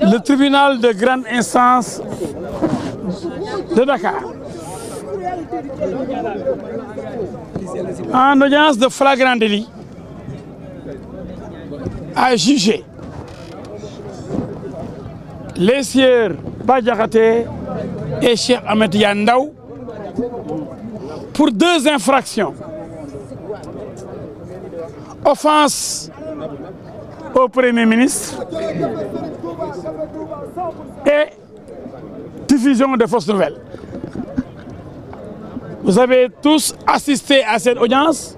le tribunal de grande instance de Dakar, en audience de flagrant délit, a jugé les sieurs Bah Diakhaté et Cheikh Ahmed Tidiane Ndao pour 2 infractions. Offense au Premier ministre et diffusion de fausses nouvelles. Vous avez tous assisté à cette audience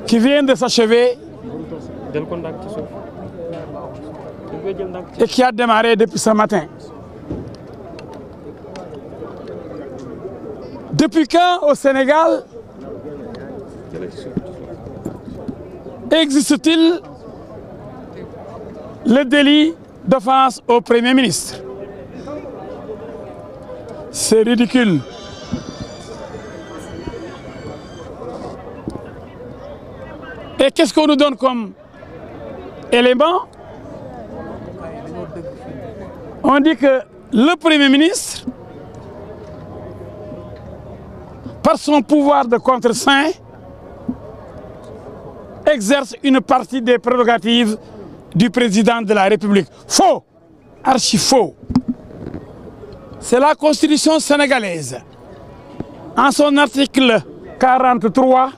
qui vient de s'achever et qui a démarré depuis ce matin. Depuis quand au Sénégal existe-t-il le délit d'offense au Premier ministre? C'est ridicule. Et qu'est-ce qu'on nous donne comme élément? On dit que le Premier ministre, par son pouvoir de contre-saint, exerce une partie des prérogatives du président de la République. Faux, archi faux. C'est la Constitution sénégalaise, en son article 43,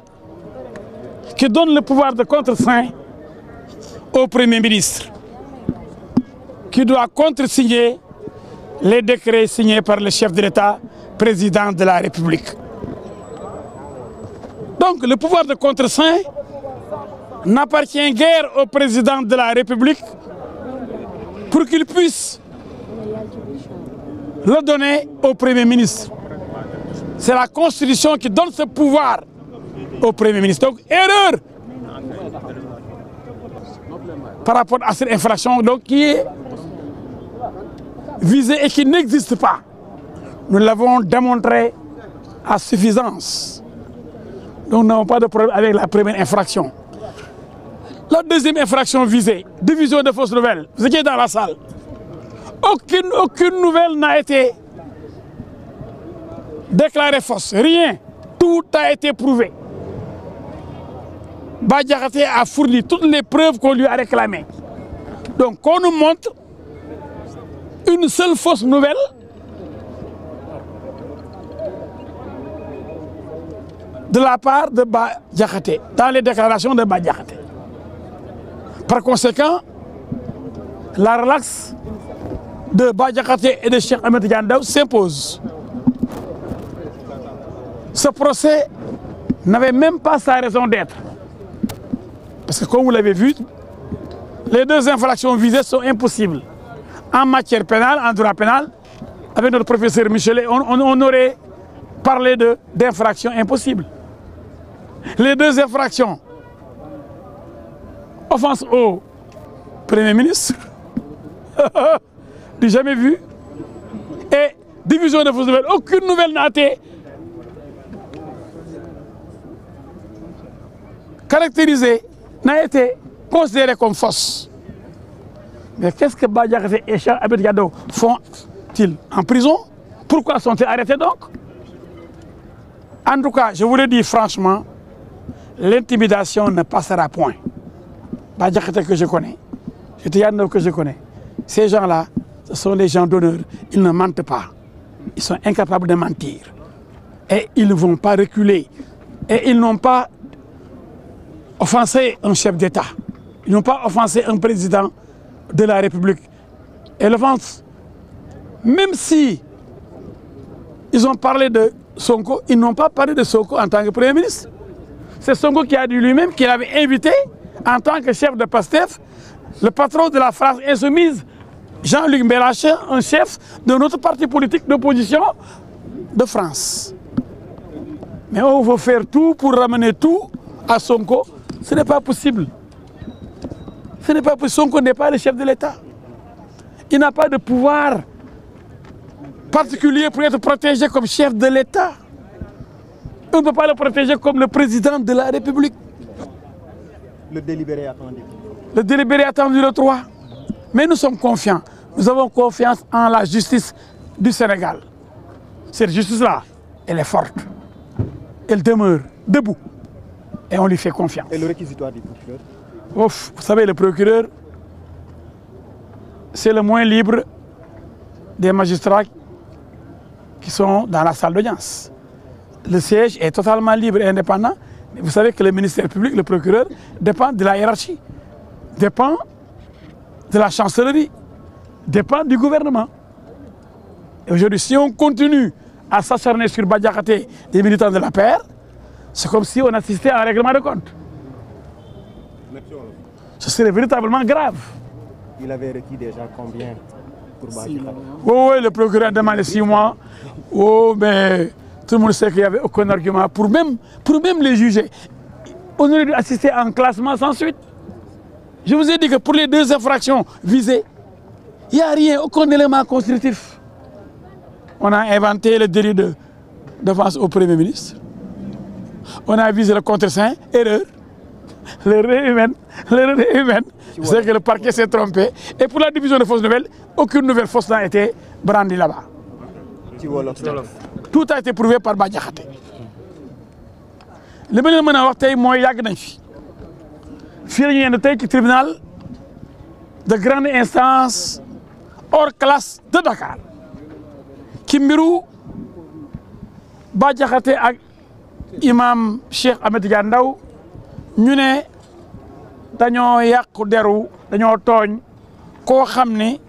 qui donne le pouvoir de contre-saint au Premier ministre, qui doit contresigner les décrets signés par le chef de l'État, président de la République. Donc le pouvoir de contre-saint n'appartient guère au président de la République pour qu'il puisse le donner au Premier ministre. C'est la Constitution qui donne ce pouvoir au Premier ministre. Donc, erreur par rapport à cette infraction donc, qui est visée et qui n'existe pas. Nous l'avons démontré à suffisance. Donc, nous n'avons pas de problème avec la première infraction. La deuxième infraction visée, diffusion de fausses nouvelles. Vous étiez dans la salle. Aucune nouvelle n'a été déclarée fausse. Rien. Tout a été prouvé. Bah Diakhaté a fourni toutes les preuves qu'on lui a réclamées. Donc, qu'on nous montre une seule fausse nouvelle de la part de Bah Diakhaté, dans les déclarations de Bah Diakhaté. Par conséquent, la relaxe de Bah Diakhaté et de Cheikh Ahmed Tidiane Ndao s'impose. Ce procès n'avait même pas sa raison d'être. Parce que comme vous l'avez vu, les 2 infractions visées sont impossibles. En matière pénale, en droit pénal, avec notre professeur Michelet, on aurait parlé d'infractions impossibles. Les 2 infractions, offense au Premier ministre, du jamais vu, et diffusion de fausses nouvelles. Aucune nouvelle n'a été caractérisée, n'a été considérée comme fausse. Mais qu'est-ce que Bah Diakhaté et Cheikh Ahmed Tidiane Ndao font-ils en prison? Pourquoi sont-ils arrêtés donc? En tout cas, je vous le dis franchement, l'intimidation ne passera point. Bah Diakhaté que je connais, Tidiane Ndao que je connais, ces gens-là, ce sont des gens d'honneur. Ils ne mentent pas. Ils sont incapables de mentir. Et ils ne vont pas reculer. Et ils n'ont pas offensé un chef d'État. Ils n'ont pas offensé un président de la République. Et l'offense, même si ils ont parlé de Sonko, ils n'ont pas parlé de Sonko en tant que Premier ministre. C'est Sonko qui a dit lui-même qu'il avait invité en tant que chef de PASTEF le patron de la France insoumise, Jean-Luc Mélenchon, un chef de notre parti politique d'opposition de France. Mais on veut faire tout pour ramener tout à Sonko. Ce n'est pas possible. Ce n'est pas possible. Sonko n'est pas le chef de l'État. Il n'a pas de pouvoir particulier pour être protégé comme chef de l'État. On ne peut pas le protéger comme le président de la République. Le délibéré attendu. Le délibéré attendu le 3. Mais nous sommes confiants. Nous avons confiance en la justice du Sénégal. Cette justice-là, elle est forte. Elle demeure debout. Et on lui fait confiance. Et le réquisitoire du procureur? Ouf, vous savez, le procureur, c'est le moins libre des magistrats qui sont dans la salle d'audience. Le siège est totalement libre et indépendant. Mais vous savez que le ministère public, le procureur, dépend de la hiérarchie, dépend de la chancellerie, dépend du gouvernement. Et aujourd'hui, si on continue à s'acharner sur Bah Diakhaté des militants de la paix, c'est comme si on assistait à un règlement de compte. Ce serait véritablement grave. Il avait requis déjà combien pour Bah Diakhaté? Oui, le procureur a demandé 6 mois. Oh, mais tout le monde sait qu'il n'y avait aucun argument pour même les juger. On aurait dû assister à un classement sans suite. Je vous ai dit que pour les 2 infractions visées, il n'y a rien, aucun élément constitutif. On a inventé le délit d'offense au Premier ministre. On a visé le contre-saint, erreur. L'erreur est humaine. C'est que le parquet s'est trompé. Et pour la division de fausses nouvelles, aucune nouvelle fausse n'a été brandie là-bas. Tout a été prouvé par Bah Diakhaté. Le meilleur moment wax tay moy yag nañ fi. Fi la ñu tay ci tribunal de grande instance hors classe de Dakar. Ki mbiru Bah Diakhaté ak imam Cheikh Ahmed Tidiane Ndao ñu ne dañoo yàqu deru dañoo tooñ koo xam ne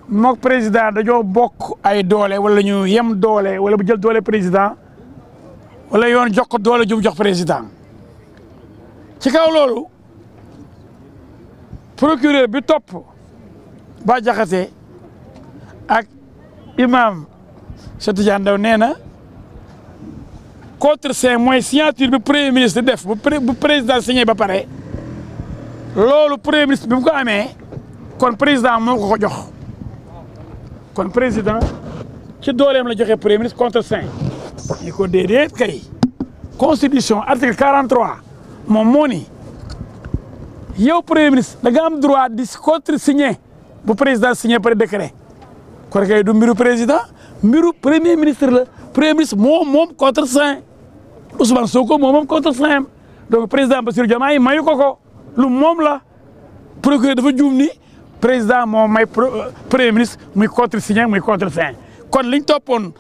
mook président dañoo bokk ay doole wala ñu yem doole wala bu jël doole président wala yoon jox ko doole jum jox président ci kaw loolu procureur bi topp Bah Diakhaté ak imam Cheikh Tidiane Ndao nee na contre-saint mooy signature bi premier ministre def bu président signé ba pare loolu premier ministre bi mu ko amee kon président moo ko jox kon président ci dooleem la joxe premier ministre contre-saint ni ko déedéet kay constitution article 43 moom moo ni yow premier ministre da nga am droit di contre-signé bu président signé par décret kon kay du mbiru président mbiru premier ministre la premier ministre moom contre-saint Ousmane Sonko moom contre-saint donc président Bassirou Diomaye mayu ko lu moom la procureur dafa juum ni président moom may premier ministre muy contre-signé muy contre-saint kon liñ toppoon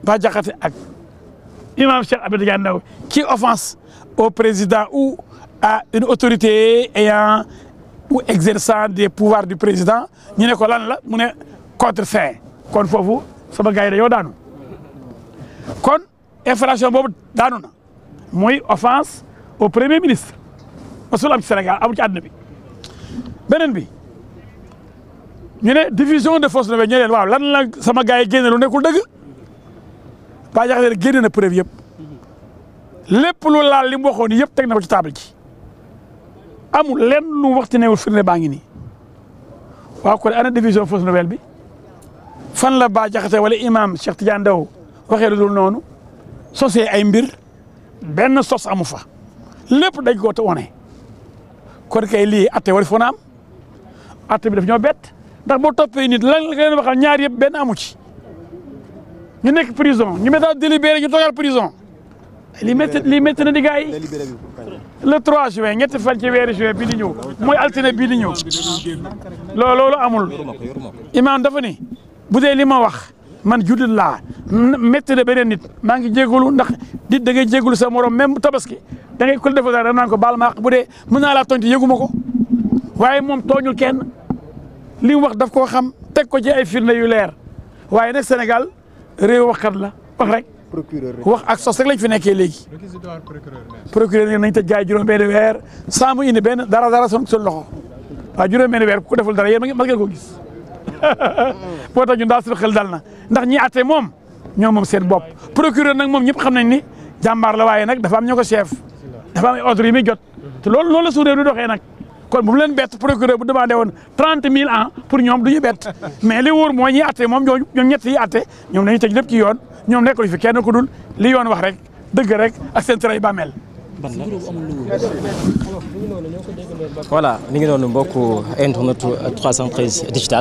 Bah Diakhaté ak imam Cheikh Ahmed Tidiane Ndao qui offense au président ou à une autorité ayant ou exerçant des pouvoirs du président ñu ne ko lan la mu ne contre-saint kon foofu sama gars yi dañoo daanu kon infraction boobu daanu na muy offense au premier ministre masul am ci Sénégal amul ci àdduna bi beneen bi ñu ne diffusion de fausses nouvelles ñu leen waaw lan la sama gars yi génne lu nekkul dëgg Bah Diakhaté génne na preuve yëpp lépp lu laal li mu waxoon yëpp teg na ko ci table ji amul lenn lu waxti newul firnde baa ngi nii waaw kon ana diffusion fausse nouvelle bi fan la Bah Diakhaté wala imam Cheikh Tidiane Ndao waxee lu dul noonu sosee ay mbir benn sos amu fa lépp dañ ko wone kon kay lii atte war foo na am atte bi daf ñoo bett ndax boo toppee nit lan la leen waxal ñaar yëpp benn amu ci ñu nekk prison ñu mettaa délibéré ñu toogal prison lii métti na di gars yi le 3 juin ñetti fan ci weeru juin bii di ñëw mooy altine bii di ñëw loolu amul imam dafa ni bu dee li ma wax man jullit laa métti na beneen nit maa ngi jégalu ndax nit da ngay jégalu sa morom même tabaski da ngay ko defal dara naan ko baal ma bu dee mën naa laa tooñ te yëguma ko waaye moom tooñul kenn li mu wax daf koo xam teg ko ci ay firnde yu leer waaye nag Sénégal réew waxkat la wax rek wax ak sos rek lañ fi nekkee léegi procureur nañ tëj gars yi juróom-benn weer sans mu indi benn dara son loxo waaw juróom-benn weer ku deful dara yéen ma ngeen ko gis boo tax ñun daal suñu xel dal na ndax ñi atte moom ñoom moom seen bopp procureur nag moom ñëpp xam nañ ni jàmbaar la waaye nag dafa am ñoo ko chef dafa am ay ordre yi muy jot te loolu noonu la su réew di doxee nag kon bu mu leen bett procureur bu demandé woon 30 000 ans pour ñoom du ñu bett mais li wóor mooy ñi atte moom ñoom ñett yi atte ñoom dañuy tëj lépp ci yoon ñoom nekkul fi kenn ku dul li yoon wax rek dëgg rek ak seen tray bàmmeel voilà mi ngi noonu mbokku internet 313 digital.